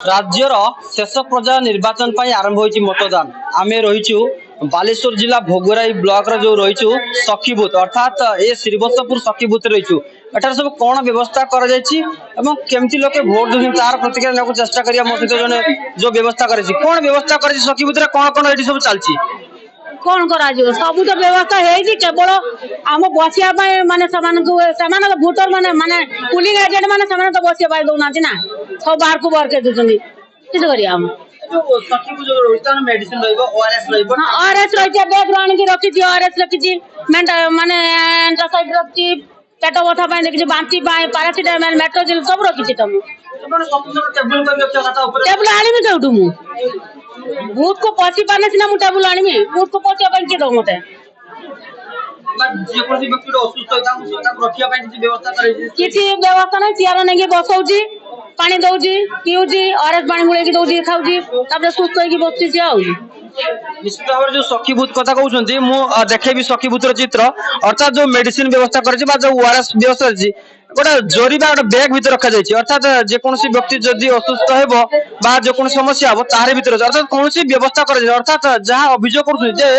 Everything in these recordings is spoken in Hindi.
राज्यर शेष पर्याय निर्वाचन पर आरंभ होइछि मतदान। आमे रहिछु बालेश्वर जिला भोगराई ब्लॉक रो रहिछु सखी बूथ अर्थात ए श्रीवत्सपुर सखी बूथ रहिछु। एठार सब कोन व्यवस्था करा जायछि एवं केमति लोके वोट देउछन तार प्रतिक्रिया नेको चेष्टा करिया मो सहित जने जो व्यवस्था करछि कोन व्यवस्था करछि सखी बूथ रे कोन कोन एठी सब चलछि कौन करा सब तो व्यवस्था है केवल आम बसिया माने समान भोटर माने माने पुलिंग एजेंट माने समान तो बसिया पाई दउना ना सब बाहर को बाहर के दउछनी किस करिया हम जो सखी बूथ जो रोइतान मेडिसिन रहइबो ओआरएस रहइबो ओआरएस रहिया बैग रानी के रखि दी ओआरएस रखि दी माने एंटासाइड रखि पेट बथा पाई देखि बांती पाई पैरासिटामोल मेट्रोजिल सब रखि तुम टेबल पर रखिया खाता ऊपर टेबल आनी में केउटू मु बूथ को पहुंची पाने सिना मु टेबल आनी में बूथ को पहुंचा पाई के दो मते जे कोन व्यक्ति असुस्थ होता रखिया पाई किछि व्यवस्था करै किछि व्यवस्था नै चियार नै के बसौजी पानी दउजी पिउजी ओआरएस पानी मुळे की दउजी खाउजी तापर सुस्त होई की बसची से आउजी। निश्चित भाव जो सखी बूथ कथा कहउछंती मु देखेबी सखी बूथ रो चित्र अर्थात जो मेडिसिन व्यवस्था करछि बा जो ओआरएस व्यवस्था अछि गोटा जोरी बा बैग भीतर रखा जायछि अर्थात जे कोनसी व्यक्ति जदि असुस्थ हेबो बा जे कोन समस्या हो तारे भीतर अर्थात कोनसी व्यवस्था करे अर्थात जहां अभियोग करछु जे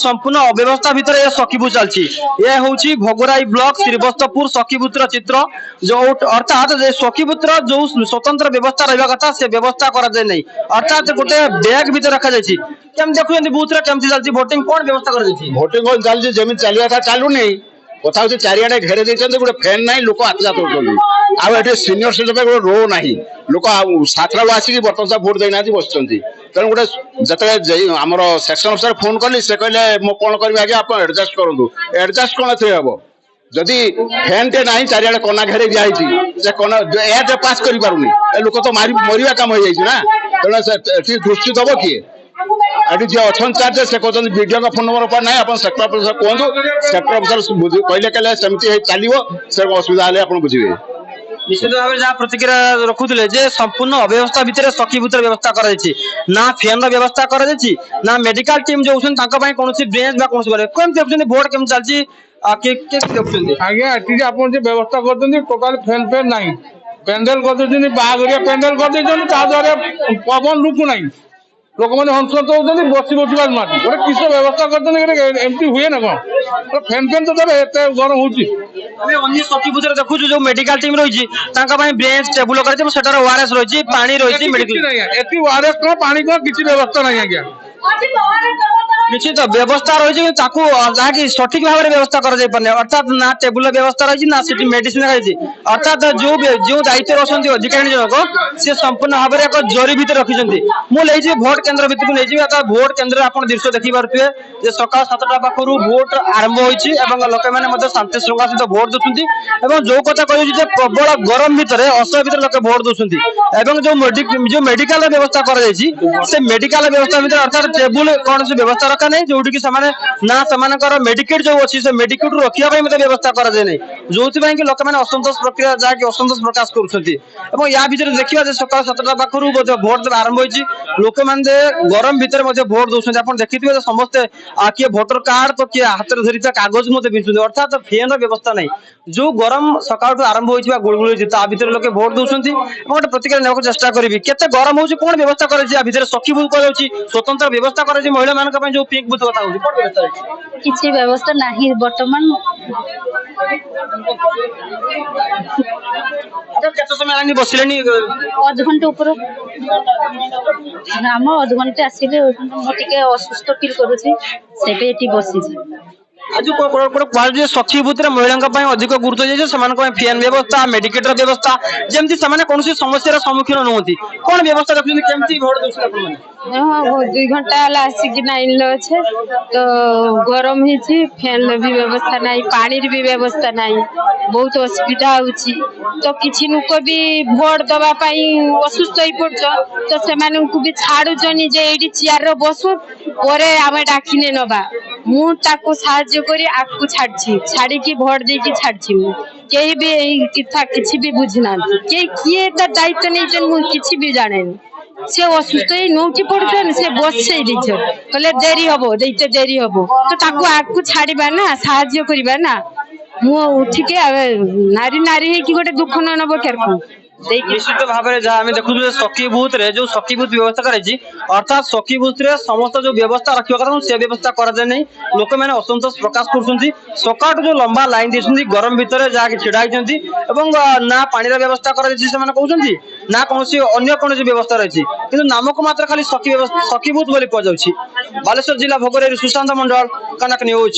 संपूर्ण अव्यवस्था भीतर ए सखी बूथ चलछि। ए होउछि भोगराई ब्लॉक श्रीवत्सपुर सखी बूथ रो चित्र जो अर्थात जे सखी बूथ रो जो स्वतंत्र व्यवस्था रहबा कथा से व्यवस्था करा जाय नै अर्थात गोटे बैग भीतर रखा जायछि केम देखुयंती बूथ रे केमति चलछि वोटिंग कोन व्यवस्था करा जायछि वोटिंग कोन चलछि जेमि चलिया था चालू नै कथा होछि चारियाडे घेरे दैछन्ते गोटे फैन नाही लोक आतजात होछन्ती आ एटे सीनियर सिटीजन पे रो नाही लोक सातरा आसी कि बर्तन वोट देना बसछन्ती तेणु गोटे जते हमर सेक्शन अफिसर फोन करली से कहले मो कोन करबी आगे आप एडजस्ट करंतु एडजस्ट कोन थे हबो जदि फैन टे नाही चारियाडे कोना घेरे जाईछि से कोना एटे पास करि पारुनी ए लोक तो मारी मरिया काम हो जाईछि ना तेणु से एठी दृष्टि दबो कि एटी जे अछन चार्ज से कहते वीडियो का फोन नंबर पर नहीं अपन सेक्टर ऑफिसर कहतु सेक्टर ऑफिसर कहले कहले सेमती चलियो से असुविधा हेले अपन बुझिबे। निश्चित भाव जहाँ प्रतिक्रिया रखुले जे संपूर्ण अव्यवस्था भितर सखी बूथ व्यवस्था करा जायछि ना फैन व्यवस्था करा जायछि ना मेडिकल टीम जो होछन तांका पय कोनोसी ब्रेंच बा कोनोसी बारे कोन देखछन वोट केम चलछि के देखछन आगे एटी अपन जे व्यवस्था करछन टोटल फैन नाही पेंडल कर देछन बागरिया पेंडल कर देछन ता द्वारा पवन रुकु नाही लोक मैंने हंसत होती बसी बसवा माटी गोटे किस व्यवस्था करते एमती हुए ना कौन फैन तो देवे एत गरम हो सखी बूथ देखु जो मेडिकल टीम रही ब्रेंच टेबुल कर ओआरएस रही पानी रही ओआरएस कौन पानी कौन किसी व्यवस्था नहीं आज्ञा निश्चित व्यवस्था रही जहाँकि सठिक भाव में व्यवस्था कर अर्थात ना टेबुल व्यवस्था रही ना सीट मेडिसिन रही अर्थात जो दायित्व रही अधिकारी जनक सी संपूर्ण भाव में एक जोरी भितर रखी मुझे भोट केन्द्र भितर नहीं भोट केन्द्र आप दृश्य देखी पारे सकाल 7टा पाखु भोट आरंभ हो लोक मैंने शांति श्रृंखला सहित भोट दूसरी जो कथा कह प्रबल गरम भितर असह्य भितर लोक भोट दूसरी जो मेडिकल व्यवस्था कर मेडिकल व्यवस्था भितर अर्थात टेबुल कौन व्यवस्था रखा नहीं जो ना मेडिकेट जो अच्छी से मेडिकेट रखा व्यवस्था करा जाए जो लोक मैंने असंतोष प्रक्रिया जहाँकि असंतोष प्रकाश कर या भीतर देखा सकाल 7टा पाखु भोट आरंभ हो लोक मैंने गरम भितर भोट दौरान आप देखिए समस्ते किए भोटर कार्ड तो किए हाथ में धरी कागज बिचुं अर्थात फैन व्यवस्था नहीं जो गरम सकाल आरंभ होता गुड़गुड़ भर लोग भोट दौरान गोटे प्रतिक्रिया नेବାକୁ चेष्टा करी केते गरम हो कौन व्यवस्था कर सखी बूथ कर स्वतंत्र व्यवस्था कर महिला मान जो पिंक बूथ कथा होती किसी व्यवस्था नहीं वर्तमान केते समय आनी बसिलेनी अध घंटे ऊपर हम अध घंटे आसिले मोटिके असुस्थ फील करूची सेबे एटी बसिछी आज सखी बूथ महिला अधिक गुरुत्व दिए फैन व्यवस्था मेडिकेटर व्यवस्था जमी कौन समस्या सम्मुखीन नुहति कौन व्यवस्था रखते भोट दौरान 2 घंटा आसिक लाइन अच्छे तो गरम ही फैन भी व्यवस्था नहीं पानी भी व्यवस्था नहीं बहुत असुविधा होची तो किसी लोक भी भोट दवापाई असुस्थ हो पड़ तो से भी छाड़ुचनी जे ये चेयर बसु पर आम डाकिने नवा मुझे साहाଯ୍य करी आपको छाड़ी भोट देकी छाड़ी कहीं भी किसी भी बुझीना किए दायित्व नहीं किसी भी जाने से असुस्थ नौटी पड़ुन से बस कहले देरी हम देते देरी हम तो आगू छाड़ा ना साहाଯ୍य करवा ना मु उठिके नारी नारी है कि गोटे दुख न नब क्या ଦେଇକି ନିଶ୍ଚିତ ଭାବରେ ଯାହା ଆମେ ଦେଖୁଛୁ ଯେ ସଖୀ ବୁଥ ରେ ଯୋଉ ସଖୀ ବୁଥ ବ୍ୟବସ୍ଥା କରାଯାଇଛି ଅର୍ଥାତ୍ ସଖୀ ବୁଥ ରେ ସମସ୍ତ ଯୋଉ ବ୍ୟବସ୍ଥା ରଖିବା କଥା ସେ ବ୍ୟବସ୍ଥା କରାଯାଏ ନାହିଁ ଲୋକମାନେ ଅସନ୍ତୋଷ ପ୍ରକାଶ କରୁଛନ୍ତି ସକାଳୁ ଯୋଉ ଲମ୍ବା ଲାଇନ ଦେଇଛନ୍ତି ଗରମ ଭିତରେ ଯାହାକି ଛିଡା ହେଇଛନ୍ତି ଏବଂ ନା ପାଣିର ବ୍ୟବସ୍ଥା କରାଯାଇଛି ସେମାନେ କହୁଛନ୍ତି ନା କୌଣସି ଅନ୍ୟ କୌଣସି ବ୍ୟବସ୍ଥା ରହିଛି କିନ୍ତୁ ନାମକୁ ମାତ୍ର ଖାଲି ସଖୀ ବୁଥ ବୋଲି କୁହାଯାଉଛି ବାଲେଶ୍ୱର ଜିଲ୍ଲା ଭୋଗରାଇରୁ ସୁଶାନ୍ତ ମଣ୍ଡଳ କନକ ନ୍ୟୁଜ।